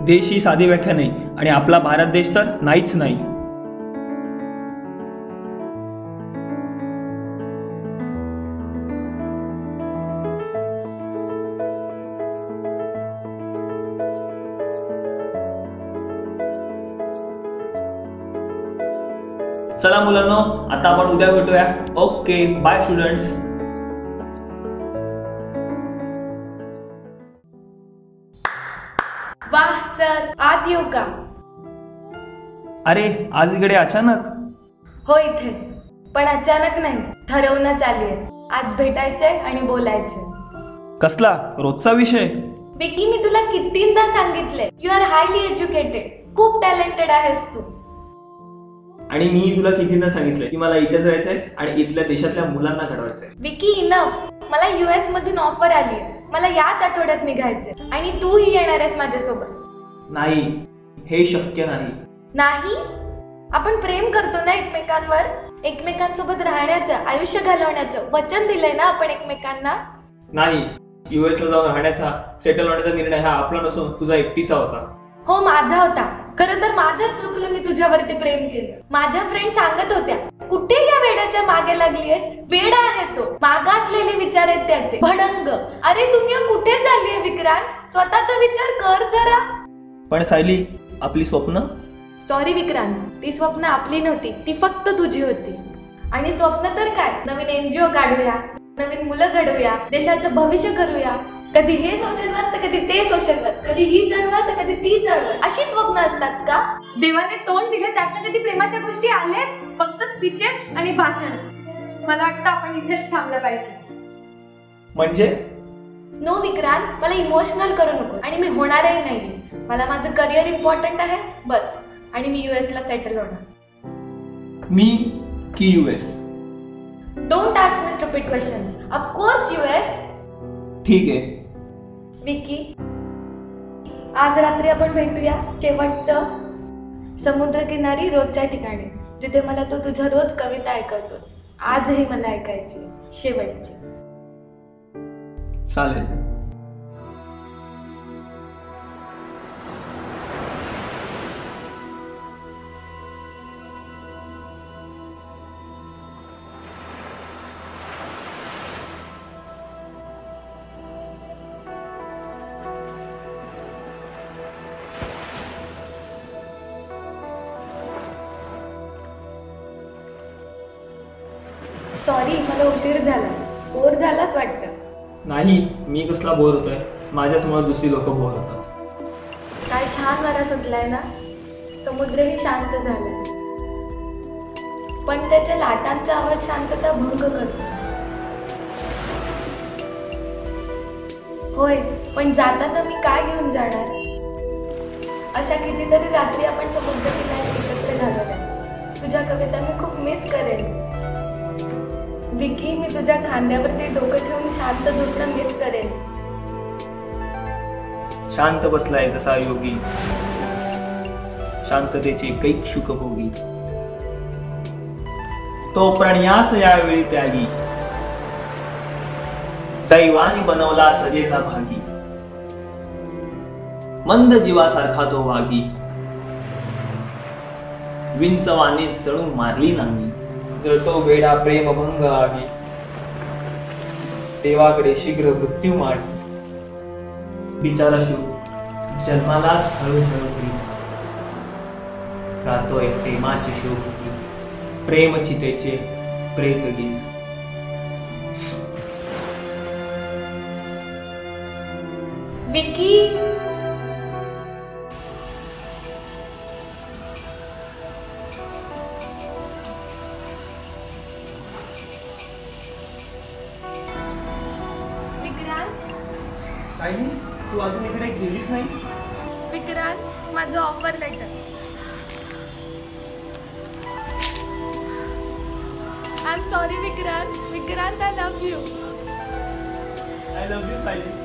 देश ही साधी व्याख्या नाही आणि आपला भारत देश तर नाहीच नाही. चला मुलांनो, आता आपण उद्या भेटूया. Okay, bye students. वाह सर, आत येऊ का? अरे आज इकडे अचानक? हो इथे, पण अचानक नाही, ठरवण्यात आली आहे. आज भेटायचंय आणि बोलायचंय. कसला? रोजचा विषय? विकी, मी तुला कितींदा सांगितलंय, यू आर हायली एज्युकेटेड, खूप टॅलेंटेड आहेस तू. आणि मी तुला कितींदा सांगितलंय की मला इथेच राहायचंय आणि इथल्या देशातल्या मुलांना घडवायचंय. विकी इनफ, मला US मधून ऑफर आली, मला याच आठवड्यात निघायचंय आणि तूही येणार आहेस माझ्यासोबत. नाही, हे शक्य नाही. नाही? आपण प्रेम करतो ना एकमेकांवर, एकमेकांसोबत राहण्याचं, आयुष्य घालवण्याचं वचन दिलंय ना आपण एकमेकांना. नाही, US ला जाऊन राहण्याचा, सेटल होण्याचा निर्णय हा आपला नसून तुझा एकटीचा होता. हो, माझा होता. खरं तर माझंच चुकलं, मी तुझ्यावरती प्रेम केलं. माझ्या फ्रेंड सांगत होत्या, कुठे या वेड्याच्या मागे लागलीयस, वेडा आहे तो, मागासलेले विचार आहेत त्याचे, भडंग. अरे दुनिया कुठे चाललीये विक्रांत, स्वतःचा विचार कर जरा. पण सायली, आपली स्वप्न? सॉरी विक्रांत, ती स्वप्न आपली नव्हती, ती फक्त तुझी होती. आणि स्वप्न तर काय, नवीन NGO काढूया, नवीन मुलं घडवूया, देशाचं भविष्य करूया. कधी हे सोशल वर्क तर कधी ते सोशल वर्क, कधी ही चळवळ तर कधी ती चळवळ. अशी स्वप्न असतात का? देवाने तोंड दिले, त्यातनं कधी प्रेमाच्या गोष्टी आल्यात? फक्त स्पीचेस आणि भाषण. मला वाटतं आपण इथेच थांबलं पाहिजे. म्हणजे? नो विक्रांत, मला इमोशनल करू नको आणि मी होणारही नाही. मला माझं करिअर इम्पॉर्टंट आहे बस, आणि मी US ला सेटल होणार. मी की US? Don't ask me stupid questions. Of course US. ठीक आहे. विकी, आज रात्री आपण भेटूया शेवटचं समुद्रकिनारी रोजच्या ठिकाणी, जिथे मला तू तुझ्या रोज कविता ऐकवतोस. आजही मला ऐकायची शेवटची. चालेल. सॉरी, मला उशीर झाला. बोर झालाच वाटतं. नाही, मी कसला बोर होतोय, माझ्यासमोर दुसरी लोक बोर होतात. काय छान वारा सुटलाय ना, समुद्रही शांत झालाय, पण त्याच्या लाटांचा आवाज शांतता भंग करतो. होय, पण जाताना मी काय घेऊन जाणार? अशा कितीतरी रात्री आपण समुद्रकिनारी एकत्र घालवल्या. तुझ्या कविता मी खूप मिस करेन. विकी, मी तुझ्या खांद्यावरती डोकं ठेवून शांत झोपणं मिस करेन. शांत बसलाय तसा योगी, शांततेचे कैक शुकभोगी. तो प्रणयास यावेळी त्यागी, दैवाने बनवला सजेचा भागी. मंद जीवासारखा तो वागी, विंचवाने चढून मारली नांगी. जळतो वेडा प्रेमभंग आगी, देवाकडे शीघ्र मृत्यू मागी. बिचारा शिव जन्मालाच हळूहळू होईल, गातोय प्रेमाची शोकगीत, प्रेमचितेचे प्रेतगीत. विकी, अजून इकडे गेलीच नाही. विक्रांत, माझं offer letter. I am sorry Vikrant. Vikrant, I love you. I love you Sayali.